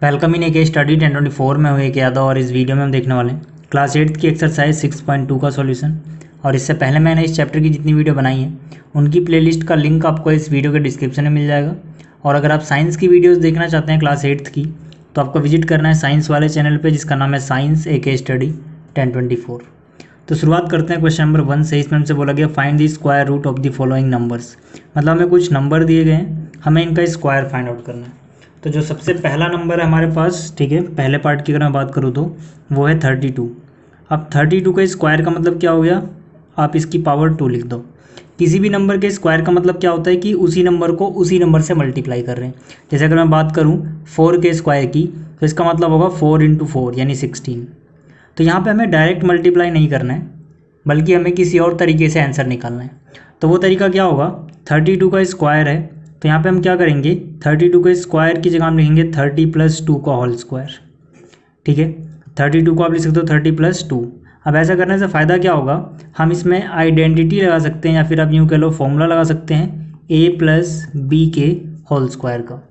Welcome in एक study 1024 में हुए यादव और इस वीडियो में हम देखने वाले हैं क्लास 8 की एक्सरसाइज 6.2 का सॉल्यूशन। और इससे पहले मैंने इस चैप्टर की जितनी वीडियो बनाई है उनकी प्लेलिस्ट का लिंक आपको इस वीडियो के डिस्क्रिप्शन में मिल जाएगा। और अगर आप साइंस की वीडियोज़ देखना चाहते हैं क्लास 8 की तो आपको विजिट करना है साइंस वाले चैनल पर जिसका नाम है साइंस एक स्टडी 1024। तो शुरुआत करते हैं क्वेश्चन नंबर 1 से। इसमें हमसे बोला गया find the square root of the following numbers. मतलब हमें कुछ नंबर दिए गए हैं, हमें इनका स्क्वायर फाइंड आउट करना है। तो जो सबसे पहला नंबर है हमारे पास, ठीक है, पहले पार्ट की अगर मैं बात करूँ तो वो है 32। अब 32 का स्क्वायर का मतलब क्या हो गया, आप इसकी पावर 2 लिख दो। किसी भी नंबर के स्क्वायर का मतलब क्या होता है कि उसी नंबर को उसी नंबर से मल्टीप्लाई कर रहे हैं। जैसे अगर मैं बात करूँ 4 के स्क्वायर की तो इसका मतलब होगा 4 × 4 यानी 16। तो यहाँ पे हमें डायरेक्ट मल्टीप्लाई नहीं करना है बल्कि हमें किसी और तरीके से आंसर निकालना है। तो वो तरीका क्या होगा, 32 का स्क्वायर है तो यहाँ पे हम क्या करेंगे, 32 के स्क्वायर की जगह हम लिखेंगे 30 + 2 का होल स्क्वायर। ठीक है, 32 को आप लिख सकते हो 30 + 2। अब ऐसा करने से फ़ायदा क्या होगा, हम इसमें आइडेंटिटी लगा सकते हैं या फिर आप यूँ कह लो फॉर्मूला लगा सकते हैं a + b के होल स्क्वायर का।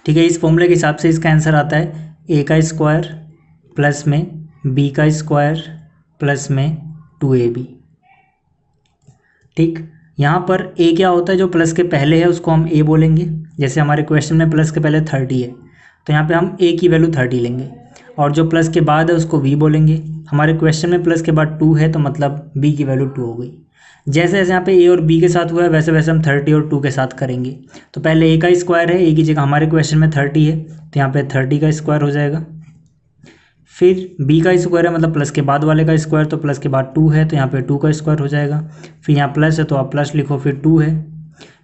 ठीक है, इस फॉर्मूले के हिसाब से इसका आंसर आता है a का स्क्वायर प्लस में b का स्क्वायर प्लस में 2ab। ठीक, यहाँ पर a क्या होता है, जो प्लस के पहले है उसको हम a बोलेंगे। जैसे हमारे क्वेश्चन में प्लस के पहले 30 है तो यहाँ पे हम a की वैल्यू 30 लेंगे, और जो प्लस के बाद है उसको b बोलेंगे। हमारे क्वेश्चन में प्लस के बाद 2 है तो मतलब b की वैल्यू 2 हो गई। जैसे जैसे यहाँ पे a और b के साथ हुआ है वैसे वैसे हम 30 और 2 के साथ करेंगे। तो पहले a का स्क्वायर है, a की जगह हमारे क्वेश्चन में 30 है तो यहाँ पे 30 का स्क्वायर हो जाएगा। फिर b का स्क्वायर है मतलब प्लस के बाद वाले का स्क्वायर, तो प्लस के बाद 2 है तो यहाँ पे 2 का स्क्वायर हो जाएगा। फिर यहाँ प्लस है तो आप प्लस लिखो, फिर 2 है।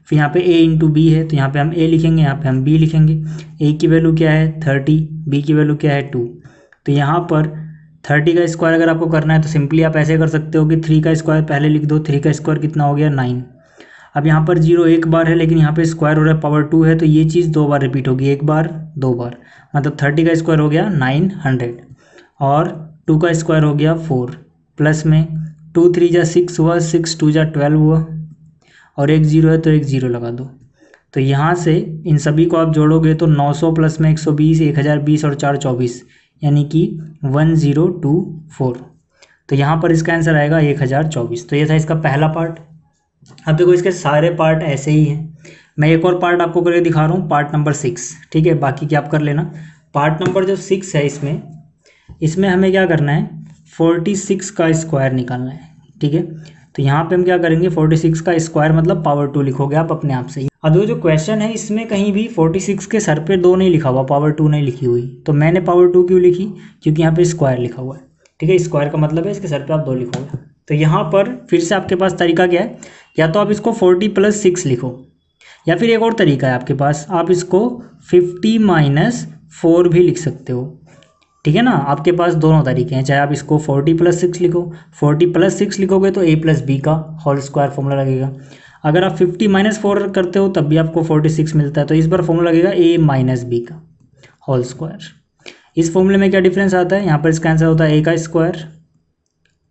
फिर यहाँ पे a × b है तो यहाँ पे हम a लिखेंगे, यहाँ पे हम b लिखेंगे। a की वैल्यू क्या है 30, b की वैल्यू क्या है 2। तो यहाँ पर 30 का स्क्वायर अगर आपको करना है तो सिंपली आप ऐसे कर सकते हो कि 3 का स्क्वायर पहले लिख दो। 3 का स्क्वायर कितना हो गया 9। अब यहाँ पर 0 एक बार है लेकिन यहाँ पे स्क्वायर हो रहा है पावर 2 है तो ये चीज़ 2 बार रिपीट होगी, एक बार 2 बार, मतलब 30 का स्क्वायर हो गया 900 और 2 का स्क्वायर हो गया 4 प्लस में 2 × 3 = 6 हुआ, 6 × 2 = 12 हुआ, और एक 0 है तो एक 0 लगा दो। तो यहाँ से इन सभी को आप जोड़ोगे तो 900 प्लस में 120, 1020 और 4 24 यानी कि 1024। तो यहाँ पर इसका आंसर आएगा 1024। तो ये था इसका पहला पार्ट। अब देखो इसके सारे पार्ट ऐसे ही हैं। मैं एक और पार्ट आपको करके दिखा रहा हूँ, पार्ट नंबर 6। ठीक है, बाकी क्या आप कर लेना। पार्ट नंबर जो 6 है इसमें हमें क्या करना है, 46 का स्क्वायर निकालना है। ठीक है, तो यहाँ पे हम क्या करेंगे, 46 का स्क्वायर मतलब पावर 2 लिखोगे आप अपने आप से ही। अब जो क्वेश्चन है इसमें कहीं भी 46 के सर पे 2 नहीं लिखा हुआ, पावर 2 नहीं लिखी हुई। तो मैंने पावर 2 क्यों लिखी, क्योंकि यहाँ पे स्क्वायर लिखा हुआ है। ठीक है, स्क्वायर का मतलब है इसके सर पे आप 2 लिखोगे। तो यहाँ पर फिर से आपके पास तरीका क्या है, या तो आप इसको 40 + 6 लिखो, या फिर एक और तरीका है आपके पास, आप इसको 50 - 4 भी लिख सकते हो। ठीक है ना, आपके पास दोनों तरीके हैं। चाहे आप इसको 40 + 6 लिखो, 40 + 6 लिखोगे तो a + b का होल स्क्वायर फॉर्मूला लगेगा। अगर आप 50 - 4 करते हो तब भी आपको 46 मिलता है, तो इस बार फॉर्मूला लगेगा a - b का होल स्क्वायर। इस फॉर्मूले में क्या डिफरेंस आता है, यहाँ पर इसका आंसर होता है a का स्क्वायर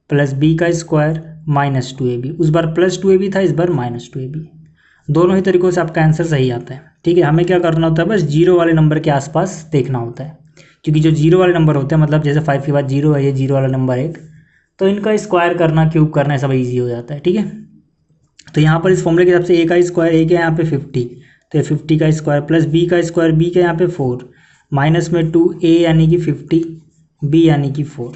प्लस b का स्क्वायर माइनस 2ab। उस बार प्लस 2ab था, इस बार माइनस 2ab। दोनों ही तरीक़ों से आपका आंसर सही आता है। ठीक है, हमें क्या करना होता है, बस 0 वाले नंबर के आसपास देखना होता है, क्योंकि जो 0 वाले नंबर होते हैं, मतलब जैसे 5 के बाद 0 है, ये 0 वाला नंबर 1, तो इनका स्क्वायर करना, क्यूब करना सब इजी हो जाता है। ठीक है, तो यहाँ पर इस फॉर्मूले के हिसाब से a का स्क्वायर, a के यहाँ पे 50, तो 50 का स्क्वायर प्लस b का स्क्वायर, b के यहाँ पे 4 माइनस में 2a यानी कि 50, b यानी कि 4।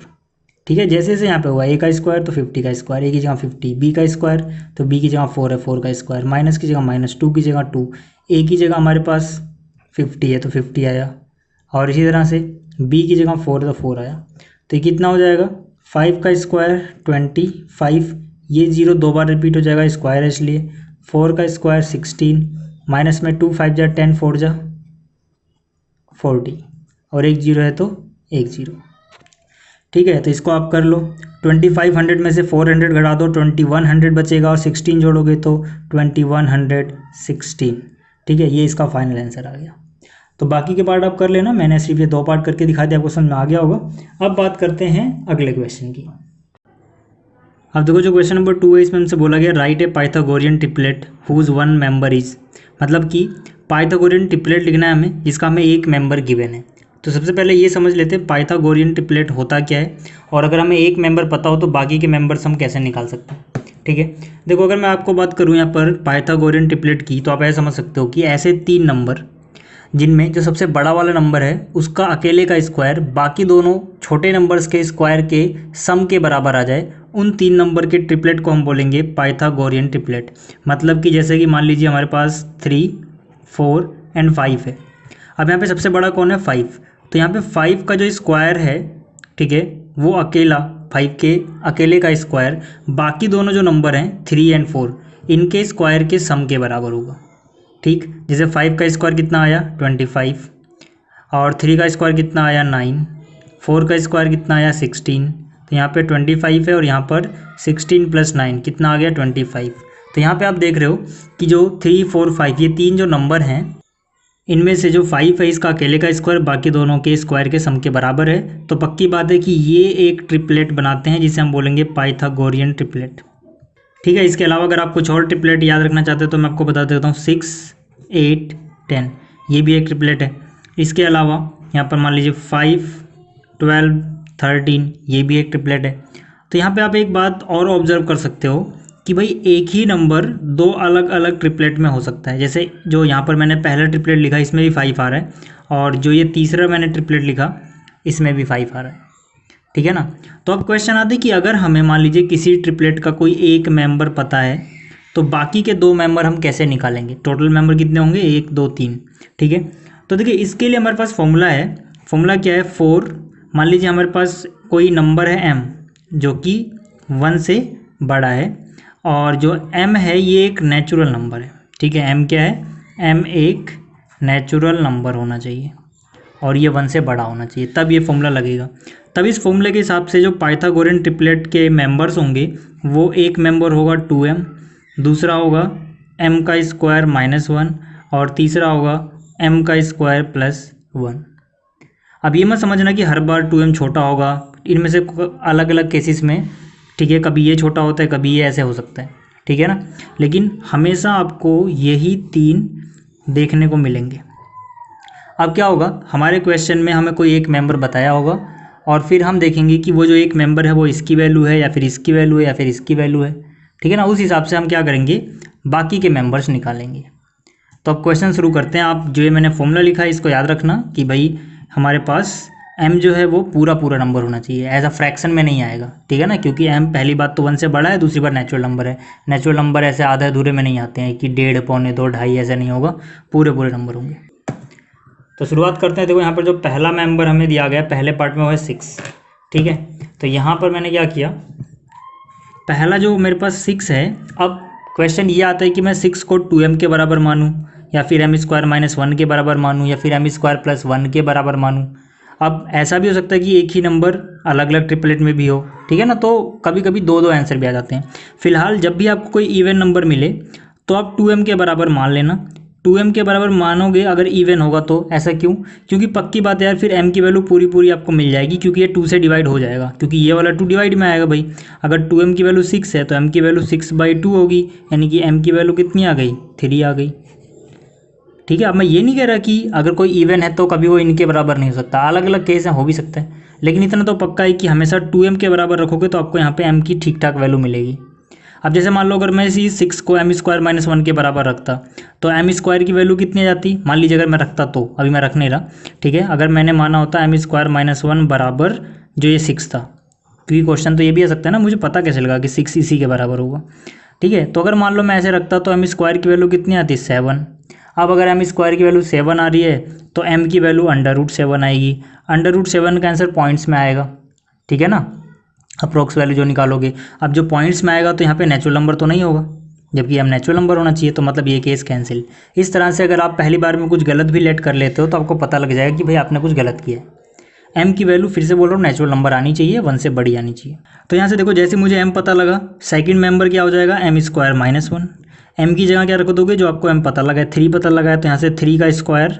ठीक है, जैसे जैसे यहाँ पे हुआ a का स्क्वायर तो 50 का स्क्वायर, a की जगह 50, b का स्क्वायर तो b की जगह 4 है, 4 का स्क्वायर, माइनस की जगह माइनस, 2 की जगह 2, a की जगह हमारे पास 50 है तो 50 आया, और इसी तरह से b की जगह 4 तो 4 आया। तो ये कितना हो जाएगा, 5 का स्क्वायर 25, ये 0 2 बार रिपीट हो जाएगा, स्क्वायर है इसलिए, 4 का स्क्वायर 16, माइनस में 2 5 × 10 4 × 40, और एक 0 है तो एक 0। ठीक है, तो इसको आप कर लो। 2500 में से 400 घटा दो, 2100 बचेगा, और 16 जोड़ोगे तो 2116। ठीक है, ये इसका फाइनल आंसर आ गया। तो बाकी के पार्ट आप कर लेना, मैंने सिर्फ ये 2 पार्ट करके दिखा दिया, आपको समझ में आ गया होगा। अब बात करते हैं अगले क्वेश्चन की। अब देखो जो क्वेश्चन नंबर 2 है इसमें हमसे बोला गया write a Pythagorean triplet whose one member is, मतलब कि पाइथागोरियन ट्रिपलेट लिखना है हमें जिसका हमें एक मेंबर गिवन है। तो सबसे पहले ये समझ लेते हैं पाइथागोरियन ट्रिपलेट होता क्या है, और अगर हमें एक मेंबर पता हो तो बाकी के मेंबर्स हम कैसे निकाल सकते हैं। ठीक है, देखो अगर मैं आपको बात करूँ यहाँ पर पाइथागोरियन ट्रिपलेट की, तो आप ऐसे समझ सकते हो कि ऐसे 3 नंबर जिनमें जो सबसे बड़ा वाला नंबर है उसका अकेले का स्क्वायर बाकी दोनों छोटे नंबर्स के स्क्वायर के सम के बराबर आ जाए, उन 3 नंबर के ट्रिपलेट को हम बोलेंगे पाइथागोरियन ट्रिपलेट। मतलब कि जैसे कि मान लीजिए हमारे पास 3, 4 एंड 5 है। अब यहाँ पे सबसे बड़ा कौन है? 5। तो यहाँ पे 5 का जो स्क्वायर है, ठीक है, वो अकेला 5 के अकेले का स्क्वायर बाकी दोनों जो नंबर हैं 3 एंड 4 इनके स्क्वायर के सम के बराबर होगा। ठीक, जैसे 5 का स्क्वायर कितना आया? 25, और 3 का स्क्वायर कितना आया? 9, 4 का स्क्वायर कितना आया? 16। तो यहाँ पे 25 है और यहाँ पर 16 + 9 कितना आ गया? 25। तो यहाँ पे आप देख रहे हो कि जो 3, 4, 5 ये 3 जो नंबर हैं, इनमें से जो 5 है इसका अकेले का स्क्वायर बाकी दोनों के स्क्वायर के सम के बराबर है। तो पक्की बात है कि ये एक ट्रिपलेट बनाते हैं जिसे हम बोलेंगे पाइथागोरियन ट्रिपलेट। ठीक है, इसके अलावा अगर आप कुछ और ट्रिपलेट याद रखना चाहते हो तो मैं आपको बता देता हूँ। 6, 8, 10 ये भी एक ट्रिपलेट है। इसके अलावा यहाँ पर मान लीजिए 5, 12, 13 ये भी एक ट्रिपलेट है। तो यहाँ पे आप एक बात और ऑब्जर्व कर सकते हो कि भाई एक ही नंबर 2 अलग अलग ट्रिपलेट में हो सकता है। जैसे जो यहाँ पर मैंने पहला ट्रिपलेट लिखा इसमें भी 5 आ रहा है, और जो ये तीसरा मैंने ट्रिपलेट लिखा इसमें भी 5 आ रहा है। ठीक है ना। तो अब क्वेश्चन आता है कि अगर हमें मान लीजिए किसी ट्रिपलेट का कोई एक मेंबर पता है तो बाकी के 2 मेंबर हम कैसे निकालेंगे? टोटल मेंबर कितने होंगे? 1, 2, 3। ठीक है, तो देखिए इसके लिए हमारे पास फॉर्मूला है। फॉर्मूला क्या है? 4। मान लीजिए हमारे पास कोई नंबर है m जो कि 1 से बड़ा है, और जो m है ये एक नेचुरल नंबर है। ठीक है, m क्या है? m एक नेचुरल नंबर होना चाहिए और ये 1 से बड़ा होना चाहिए, तब ये फॉर्मूला लगेगा। तब इस फॉर्मूले के हिसाब से जो पाइथागोरियन ट्रिपलेट के मेंबर्स होंगे वो एक मेंबर होगा 2m, दूसरा होगा m का स्क्वायर -1 और तीसरा होगा m का स्क्वायर +1। अब ये मत समझना कि हर बार 2m छोटा होगा, इनमें से अलग अलग केसेस में, ठीक है, कभी ये छोटा होता है कभी ये ऐसे हो सकता है। ठीक है ना, लेकिन हमेशा आपको यही 3 देखने को मिलेंगे। अब क्या होगा, हमारे क्वेश्चन में हमें कोई एक मेंबर बताया होगा और फिर हम देखेंगे कि वो जो एक मेंबर है वो इसकी वैल्यू है या फिर इसकी वैल्यू है या फिर इसकी वैल्यू है। ठीक है ना, उस हिसाब से हम क्या करेंगे, बाकी के मेंबर्स निकालेंगे। तो अब क्वेश्चन शुरू करते हैं। आप जो ये मैंने फॉर्मूला लिखा है इसको याद रखना कि भाई हमारे पास m जो है वो पूरा नंबर होना चाहिए, एज अ फ्रैक्शन में नहीं आएगा। ठीक है ना, क्योंकि m पहली बात तो 1 से बड़ा है, दूसरी बात नेचुरल नंबर है। नेचुरल नंबर ऐसे आधे अधूरे में नहीं आते हैं कि 1.5, पौने 2, 2.5 ऐसा नहीं होगा, पूरे नंबर होंगे। तो शुरुआत करते हैं। देखो यहाँ पर जो पहला मेंबर हमें दिया गया पहले पार्ट में वो है 6। ठीक है, तो यहाँ पर मैंने क्या किया, पहला जो मेरे पास 6 है, अब क्वेश्चन ये आता है कि मैं 6 को 2m के बराबर मानूँ या फिर m² -1 के बराबर मानूँ या फिर m² +1 के बराबर मानूँ। अब ऐसा भी हो सकता है कि एक ही नंबर अलग अलग ट्रिपलेट में भी हो। ठीक है ना, तो कभी कभी 2 आंसर भी आ जाते हैं। फिलहाल जब भी आपको कोई इवन नंबर मिले तो आप 2m के बराबर मान लेना। 2m के बराबर मानोगे अगर इवन होगा तो। ऐसा क्यों? क्योंकि पक्की बात है यार, फिर m की वैल्यू पूरी आपको मिल जाएगी, क्योंकि ये 2 से डिवाइड हो जाएगा, क्योंकि ये वाला 2 डिवाइड में आएगा भाई। अगर 2m की वैल्यू 6 है तो m की वैल्यू 6/2 होगी, यानी कि m की वैल्यू कितनी आ गई? 3 आ गई। ठीक है, अब मैं ये नहीं कह रहा कि अगर कोई इवन है तो कभी वो इनके बराबर नहीं हो सकता, अलग अलग केस है, हो भी सकता है, लेकिन इतना तो पक्का है कि हमेशा 2m के बराबर रखोगे तो आपको यहाँ पे m की ठीक ठाक वैल्यू मिलेगी। अब जैसे मान लो अगर मैं इसी 6 को m² -1 के बराबर रखता तो m² की वैल्यू कितनी आ जाती? मान लीजिए अगर मैं रखता, तो अभी मैं रख नहीं रहा, ठीक है, अगर मैंने माना होता m² -1 बराबर जो ये 6 था, क्योंकि क्वेश्चन तो ये भी आ सकता है ना, मुझे पता कैसे लगा कि 6 इसी के बराबर होगा। ठीक है, तो अगर मान लो मैं ऐसे रखता तो m² की वैल्यू कितनी आती? 7। अब अगर m² की वैल्यू 7 आ रही है तो m की वैल्यू √7 आएगी। √7 का आंसर पॉइंट्स में आएगा। ठीक है ना, अप्रोक्स वैल्यू जो निकालोगे। अब जो पॉइंट्स में आएगा तो यहाँ पे नेचुरल नंबर तो नहीं होगा, जबकि हम नेचुरल नंबर होना चाहिए, तो मतलब ये केस कैंसिल। इस तरह से अगर आप पहली बार में कुछ गलत भी लेट कर लेते हो तो आपको पता लग जाएगा कि भाई आपने कुछ गलत किया है। m की वैल्यू फिर से बोल रहा हूँ नेचुरल नंबर आनी चाहिए, 1 से बड़ी आनी चाहिए। तो यहाँ से देखो जैसे मुझे m पता लगा, सेकंड मेंबर क्या हो जाएगा? m² -1। m की जगह क्या रख दोगे? जो आपको m पता लगा है, 3 पता लगा है, तो यहाँ से 3 का स्क्वायर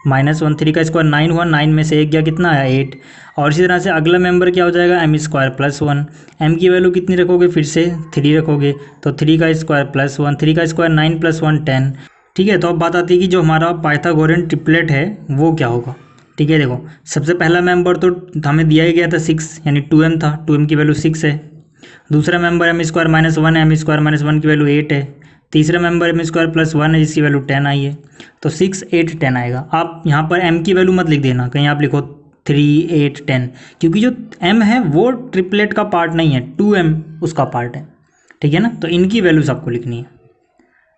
-1, 3 का स्क्वायर 9 हुआ, 9 में से 1 गया, कितना आया? 8। और इसी तरह से अगला मेंबर क्या हो जाएगा? m² +1। m की वैल्यू कितनी रखोगे? फिर से 3 रखोगे, तो 3 का स्क्वायर +1, 3 का स्क्वायर 9 + 1 10। ठीक है, तो अब बात आती है कि जो हमारा पाइथागोरियन ट्रिपलेट है वो क्या होगा। ठीक है। देखो सबसे पहला मेंबर तो हमें दिया ही गया था 6, यानी 2m था, 2m की वैल्यू 6 है। दूसरा मेंबर m स्क्वायर माइनस 1 है, m स्क्वायर माइनस 1 की वैल्यू 8 है। तीसरा मेंबर m स्क्वायर प्लस 1 है जिसकी वैल्यू 10 आई है। तो 6, 8, 10 आएगा। आप यहाँ पर m की वैल्यू मत लिख देना, कहीं आप लिखो 3, 8, 10, क्योंकि जो m है वो ट्रिपलेट का पार्ट नहीं है, 2m उसका पार्ट है, ठीक है ना। तो इनकी वैल्यूज आपको लिखनी है।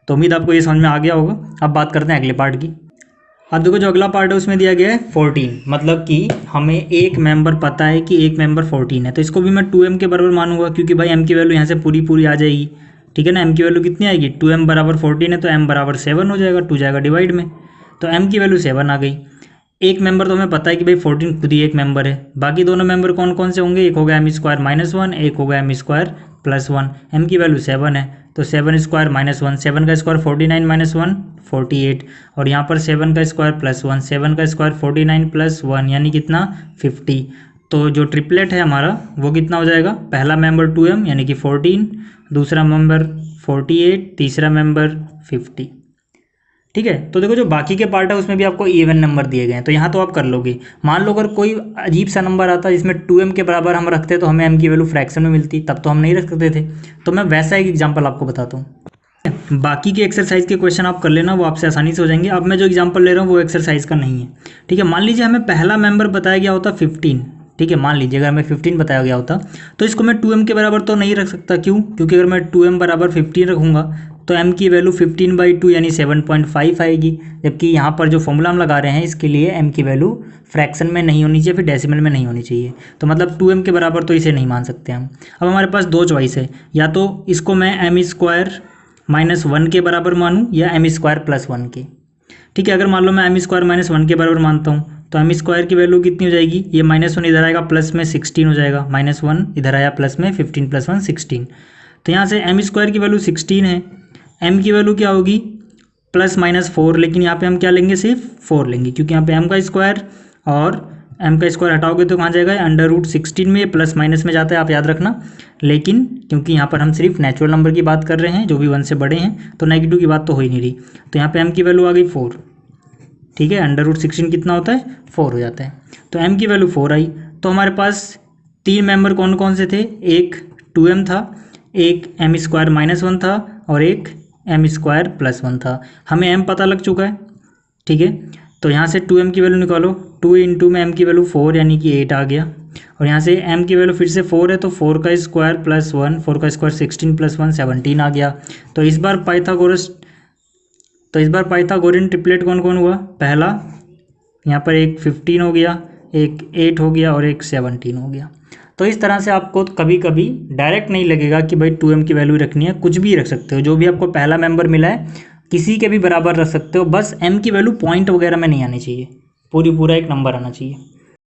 तो उम्मीद आपको ये समझ में आ गया होगा। अब बात करते हैं अगले पार्ट की। अब देखो जो अगला पार्ट है उसमें दिया गया है 14, मतलब कि हमें एक मेंबर पता है कि एक मेंबर 14 है, तो इसको भी मैं 2m के बराबर मानूंगा, क्योंकि भाई m की वैल्यू यहाँ से पूरी पूरी आ जाएगी, ठीक है ना। m की वैल्यू कितनी आएगी, 2m बराबर 14 है, तो m बराबर 7 हो जाएगा, 2 जाएगा डिवाइड में, तो m की वैल्यू 7 आ गई। एक मेंबर तो हमें पता है कि भाई 14 खुद ही एक मेंबर है। बाकी दोनों मेंबर कौन कौन से होंगे, एक होगा m स्क्वायर माइनस 1, एक होगा m स्क्वायर प्लस 1। m की वैल्यू 7 है, तो 7 स्क्वायर माइनस 1, 7 का स्क्वायर 49 माइनस 1 48, और यहाँ पर 7 का स्क्वायर प्लस 1, 7 का स्क्वायर 49 प्लस 1 यानी कितना 50। तो जो ट्रिपलेट है हमारा वो कितना हो जाएगा, पहला मेंबर 2m यानी कि 14, दूसरा मेंबर 48, तीसरा मेंबर 50, ठीक है। तो देखो जो बाकी के पार्ट है उसमें भी आपको इवन नंबर दिए गए हैं, तो यहाँ तो आप कर लोगे। मान लो अगर कोई अजीब सा नंबर आता जिसमें 2m के बराबर हम रखते तो हमें m की वैल्यू फ्रैक्शन में मिलती, तब तो हम नहीं रख सकते थे। तो मैं वैसा एक एग्जाम्पल आपको बताता हूँ। बाकी के एक्सरसाइज के क्वेश्चन आप कर लेना, वो आपसे आसानी से हो जाएंगे। अब मैं जो एग्जाम्पल ले रहा हूँ वो एक्सरसाइज का नहीं है, ठीक है। मान लीजिए हमें पहला मेंबर बताया गया होता 15, ठीक है। मान लीजिए अगर हमें 15 बताया गया होता तो इसको मैं 2m के बराबर तो नहीं रख सकता, क्यों, क्योंकि अगर मैं 2m बराबर 15 रखूँगा तो m की वैल्यू 15/2 यानी 7.5 आएगी, जबकि यहाँ पर जो फॉर्मूला हम लगा रहे हैं इसके लिए m की वैल्यू फ्रैक्शन में नहीं होनी चाहिए, फिर डेसिमल में नहीं होनी चाहिए, तो मतलब 2m के बराबर तो इसे नहीं मान सकते हम। अब हमारे पास दो चॉइस है, या तो इसको मैं m स्क्वायर माइनस 1 के बराबर मानूँ या m स्क्वायर प्लस 1 के, ठीक है। अगर मान लो मैं m स्क्वायर माइनस 1 के बराबर मानता हूँ तो m स्क्वायर की वैल्यू कितनी हो जाएगी, ये -1 इधर आएगा प्लस में 16 हो जाएगा, -1 इधर आया प्लस में 15 प्लस 1 16, तो यहाँ से m स्क्वायर की वैल्यू 16 है, m की वैल्यू क्या होगी +-4, लेकिन यहाँ पे हम क्या लेंगे, सिर्फ 4 लेंगे, क्योंकि यहाँ पे m का स्क्वायर और m का स्क्वायर हटाओगे तो कहाँ जाएगा, √16 में, ये प्लस माइनस में जाता है, आप याद रखना। लेकिन क्योंकि यहाँ पर हम सिर्फ नेचुरल नंबर की बात कर रहे हैं जो भी 1 से बड़े हैं, तो नेगेटिव की बात तो हो ही नहीं रही, तो यहाँ पे m की वैल्यू आ गई 4, ठीक है। √16 कितना होता है, 4 हो जाता है, तो m की वैल्यू 4 आई। तो हमारे पास 3 मेंबर कौन कौन से थे, एक 2m था, एक m स्क्वायर माइनस 1 था, और एक m स्क्वायर प्लस 1 था। हमें m पता लग चुका है, ठीक है। तो यहाँ से 2m की वैल्यू निकालो, 2 इंटू में m की वैल्यू 4 यानी कि 8 आ गया, और यहाँ से m की वैल्यू फिर से 4 है, तो 4 का स्क्वायर प्लस 1, 4 का स्क्वायर 16 प्लस 1 17 आ गया। तो इस बार पाइथागोरन ट्रिपलेट कौन कौन हुआ, पहला यहाँ पर एक 15 हो गया, एक 8 हो गया, और एक 17 हो गया। तो इस तरह से आपको कभी कभी डायरेक्ट नहीं लगेगा कि भाई 2m की वैल्यू रखनी है, कुछ भी रख सकते हो, जो भी आपको पहला मेंबर मिला है किसी के भी बराबर रख सकते हो, बस m की वैल्यू पॉइंट वगैरह में नहीं आनी चाहिए, पूरा एक नंबर आना चाहिए।